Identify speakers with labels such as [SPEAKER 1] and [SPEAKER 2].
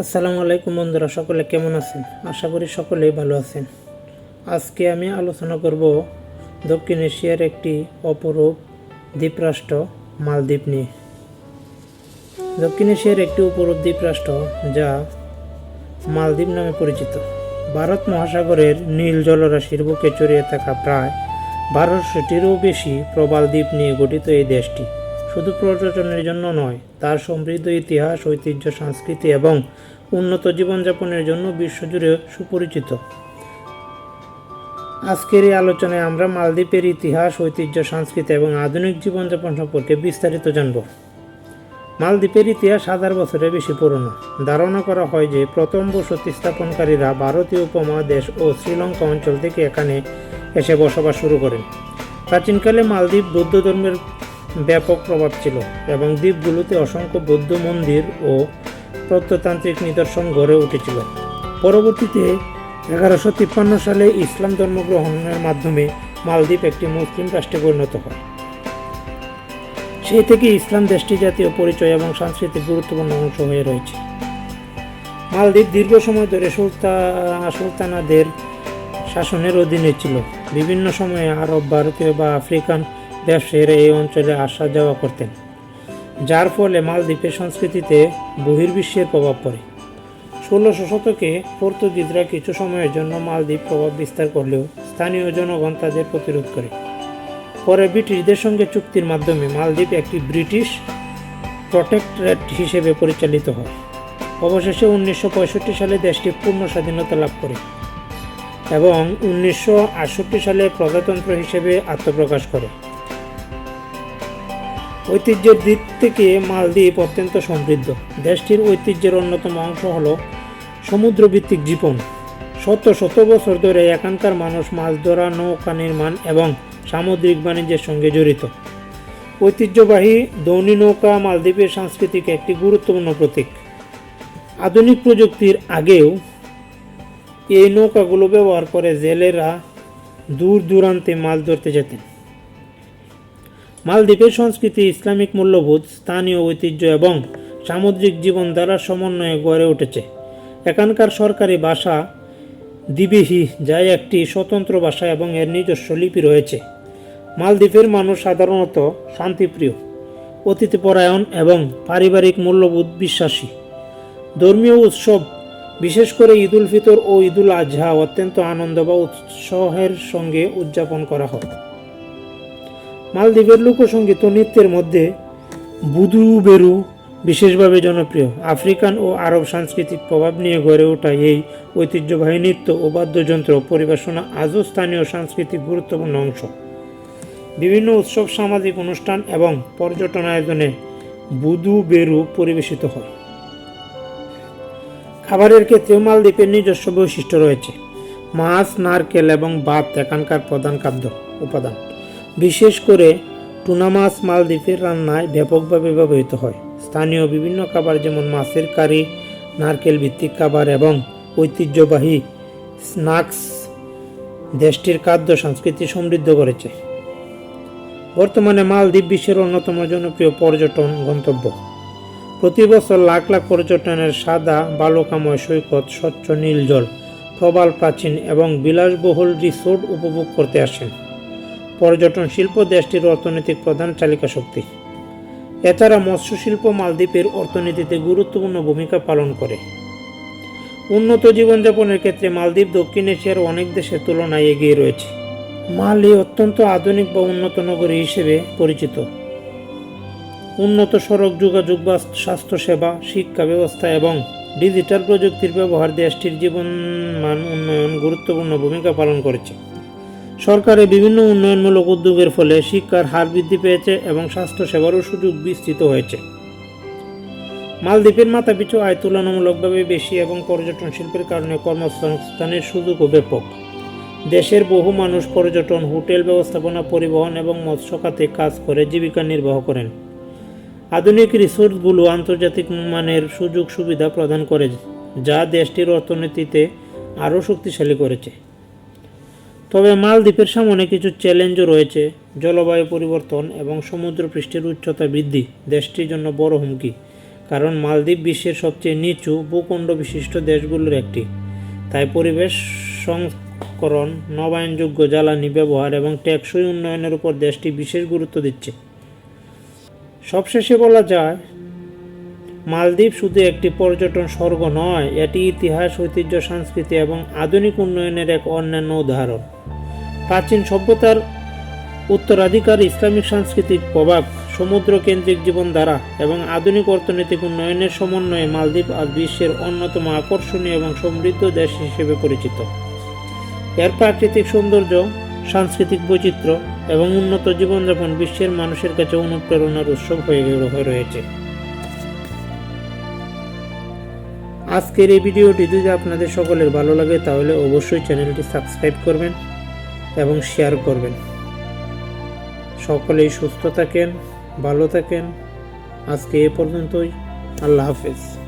[SPEAKER 1] আসসালামু আলাইকুম বন্ধুরা, সকলে কেমন আছেন? আশা করি সকলেই ভালো আছেন। আজকে আমি আলোচনা করব দক্ষিণ এশিয়ার একটি অপরূপ দ্বীপরাষ্ট্র মালদ্বীপ নিয়ে। দক্ষিণ এশিয়ার একটি অপরূপ দ্বীপরাষ্ট্র যা মালদ্বীপ নামে পরিচিত। ভারত মহাসাগরের নীল জলরাশির বুকে ছড়িয়ে থাকা প্রায় 1200টিরও বেশি প্রবাল দ্বীপ নিয়ে গঠিত এই দেশটি শুধু পর্যটনের জন্য নয়, তার সমৃদ্ধ ইতিহাস, ঐতিহ্য, সংস্কৃতি এবং উন্নত জীবনযাপনের জন্য বিশ্বজুড়ে সুপরিচিত। আজকের এই আলোচনায় আমরা মালদ্বীপের ইতিহাস, ঐতিহ্য, সংস্কৃতি এবং আধুনিক জীবনযাপন সম্পর্কে বিস্তারিত জানব। মালদ্বীপের ইতিহাস 1000 বছরের বেশি পুরনো। ধারণা করা হয় যে প্রথম বসতি স্থাপনকারীরা ভারতীয় উপমহাদেশ ও শ্রীলঙ্কা অঞ্চল থেকে এখানে এসে বসবাস শুরু করেন। প্রাচীনকালে মালদ্বীপ বৌদ্ধ ধর্মের ব্যাপক প্রভাব ছিল এবং দ্বীপগুলোতে অসংখ্য বৌদ্ধ মন্দির ও প্রত্নতান্ত্রিক নিদর্শন গড়ে উঠেছিল। পরবর্তীতে 1153 সালে ইসলাম ধর্ম গ্রহণের মাধ্যমে মালদ্বীপ একটি মুসলিম রাষ্ট্রে পরিণত হয়। সেই থেকে ইসলাম দেশটি জাতীয় পরিচয় এবং সংস্কৃতির গুরুত্বপূর্ণ অংশ হয়ে রয়েছে। মালদ্বীপ দীর্ঘ সময় ধরে সুলতানাদের শাসনের অধীনে ছিল। বিভিন্ন সময়ে আরব, ভারতীয় বা আফ্রিকান ব্যবসায়ীরা এই অঞ্চলে আসা যাওয়া করতেন, যার ফলে মালদ্বীপের সংস্কৃতিতে বহির্বিশ্বের প্রভাব পড়ে। 16শো শতকে পর্তুগিজরা কিছু সময়ের জন্য মালদ্বীপ প্রভাব বিস্তার করলেও স্থানীয় জনগণ তাদের প্রতিরোধ করে। পরে ব্রিটিশদের সঙ্গে চুক্তির মাধ্যমে মালদ্বীপ একটি ব্রিটিশ প্রটেক্টরেট হিসেবে পরিচালিত হয়। অবশেষে 1965 সালে দেশটি পূর্ণ স্বাধীনতা লাভ করে এবং 1968 সালে প্রজাতন্ত্র হিসেবে আত্মপ্রকাশ করে। ঐতিহ্যের দিক থেকে মালদ্বীপ অত্যন্ত সমৃদ্ধ। দেশটির ঐতিহ্যের অন্যতম অংশ হল সমুদ্রভিত্তিক জীবন। শত শত বছর ধরে এখানকার মানুষ মাছ ধরা, নৌকা নির্মাণ এবং সামুদ্রিক বাণিজ্যের সঙ্গে জড়িত। ঐতিহ্যবাহী দৌনি নৌকা মালদ্বীপের সাংস্কৃতিক একটি গুরুত্বপূর্ণ প্রতীক। আধুনিক প্রযুক্তির আগেও এই নৌকাগুলো ব্যবহার করে জেলেরা দূর দূরান্তে মাছ ধরতে যেতেন। মালদ্বীপের সংস্কৃতি ইসলামিক মূল্যবোধ, স্থানীয় ঐতিহ্য এবং সামুদ্রিক জীবনধারার সমন্বয়ে গড়ে উঠেছে। এখানকার সরকারি ভাষা দ্বিবেহী, যা একটি স্বতন্ত্র ভাষা এবং এর নিজস্ব লিপি রয়েছে। মালদ্বীপের মানুষ সাধারণত শান্তিপ্রিয়, অতিথিপরায়ণ এবং পারিবারিক মূল্যবোধ বিশ্বাসী। ধর্মীয় উৎসব, বিশেষ করে ঈদ উল ফিতর ও ঈদ উল আজহা অত্যন্ত আনন্দ বা উৎসাহের সঙ্গে উদযাপন করা হয়। মালদ্বীপের লোকসঙ্গীত ও নৃত্যের মধ্যে বুদু বেরু বিশেষভাবে জনপ্রিয়। আফ্রিকান ও আরব সাংস্কৃতিক প্রভাব নিয়ে গড়ে ওঠা এই ঐতিহ্যবাহী নৃত্য ও বাদ্যযন্ত্র পরিবেশনা আজও স্থানীয় সাংস্কৃতিক গুরুত্বপূর্ণ অংশ। বিভিন্ন উৎসব, সামাজিক অনুষ্ঠান এবং পর্যটন আয়োজনে বুদু বেরু পরিবেশিত হয়। খাবারের ক্ষেত্রেও মালদ্বীপের নিজস্ব বৈশিষ্ট্য রয়েছে। মাছ, নারকেল এবং ভাত এখানকার প্রধান খাদ্য উপাদান। বিশেষ করে টুনা মাছ মালদ্বীপের রান্নায় ব্যাপকভাবে ব্যবহৃত হয়। স্থানীয় বিভিন্ন খাবার যেমন মাছের কারি, নারকেল ভিত্তিক খাবার এবং ঐতিহ্যবাহী স্ন্যাক্স দেশটির খাদ্য সংস্কৃতি সমৃদ্ধ করেছে। বর্তমানে মালদ্বীপ বিশ্বের অন্যতম জনপ্রিয় পর্যটন গন্তব্য। প্রতি বছর লাখ লাখ পর্যটনের সাদা বালুকাময় সৈকত, স্বচ্ছ নীল জল, প্রবাল প্রাচীন এবং বিলাসবহুল রিসোর্ট উপভোগ করতে আসেন। পর্যটন শিল্প দেশটির অর্থনৈতিক প্রধান চালিকা শক্তি। এছাড়া মৎস্য শিল্প মালদ্বীপের অর্থনীতিতে গুরুত্বপূর্ণ ভূমিকা পালন করে। উন্নত জীবনযাপনের ক্ষেত্রে মালদ্বীপ দক্ষিণ এশিয়ার অনেক দেশের তুলনায় এগিয়ে রয়েছে। মালি অত্যন্ত আধুনিক বা উন্নত নগরী হিসেবে পরিচিত। উন্নত সড়ক যোগাযোগ বা স্বাস্থ্যসেবা, শিক্ষা ব্যবস্থা এবং ডিজিটাল প্রযুক্তির ব্যবহার দেশটির জীবনমান উন্নয়ন গুরুত্বপূর্ণ ভূমিকা পালন করেছে। সরকারের বিভিন্ন উন্নয়নমূলক উদ্যোগের ফলে শিক্ষার হার বৃদ্ধি পেয়েছে এবং স্বাস্থ্যসেবারও সুযোগ বিস্তৃত হয়েছে। মালদ্বীপের মাথাপিছু আয় তুলনামূলকভাবে বেশি এবং পর্যটন শিল্পের কারণে কর্মসংস্থানের সুযোগও ব্যাপক। দেশের বহু মানুষ পর্যটন, হোটেল ব্যবস্থাপনা, পরিবহন এবং মৎস্য খাতে কাজ করে জীবিকা নির্বাহ করেন। আধুনিক রিসোর্টগুলো আন্তর্জাতিক মানের সুযোগ সুবিধা প্রদান করে, যা দেশটির অর্থনীতিতে আরও শক্তিশালী করেছে। তবে মালদ্বীপের সামনে কিছু চ্যালেঞ্জও রয়েছে। জলবায়ু পরিবর্তন এবং সমুদ্রপৃষ্ঠের উচ্চতা বৃদ্ধি দেশটির জন্য বড় হুমকি, কারণ মালদ্বীপ বিশ্বের সবচেয়ে নিচু ভূখণ্ড বিশিষ্ট দেশগুলোর একটি। তাই পরিবেশ সংস্করণ, নবায়নযোগ্য জ্বালানি ব্যবহার এবং টেকসই উন্নয়নের উপর দেশটি বিশেষ গুরুত্ব দিচ্ছে। সবশেষে বলা যায়, মালদ্বীপ শুধু একটি পর্যটন স্বর্গ নয়, এটি ইতিহাস, ঐতিহ্য, সংস্কৃতি এবং আধুনিক উন্নয়নের এক অনন্য উদাহরণ। প্রাচীন সভ্যতার উত্তরাধিকার, ইসলামিক সাংস্কৃতিক প্রভাব, সমুদ্র কেন্দ্রিক জীবনধারা এবং আধুনিক অর্থনৈতিক উন্নয়নের সমন্বয়ে মালদ্বীপ আজ বিশ্বের অন্যতম আকর্ষণীয় এবং সমৃদ্ধ দেশ হিসেবে পরিচিত। এর প্রাকৃতিক সৌন্দর্য, সাংস্কৃতিক বৈচিত্র্য এবং উন্নত জীবনযাপন বিশ্বের মানুষের কাছে অনুপ্রেরণার উৎস হয়ে রয়েছে। আজকের এই ভিডিওটি যদি আপনাদের সকলের ভালো লাগে তাহলে অবশ্যই চ্যানেলটি সাবস্ক্রাইব করবেন এবং শেয়ার করবেন। সকলেই সুস্থ থাকেন, ভালো থাকেন। আজকে এ পর্যন্তই। আল্লাহ হাফেজ।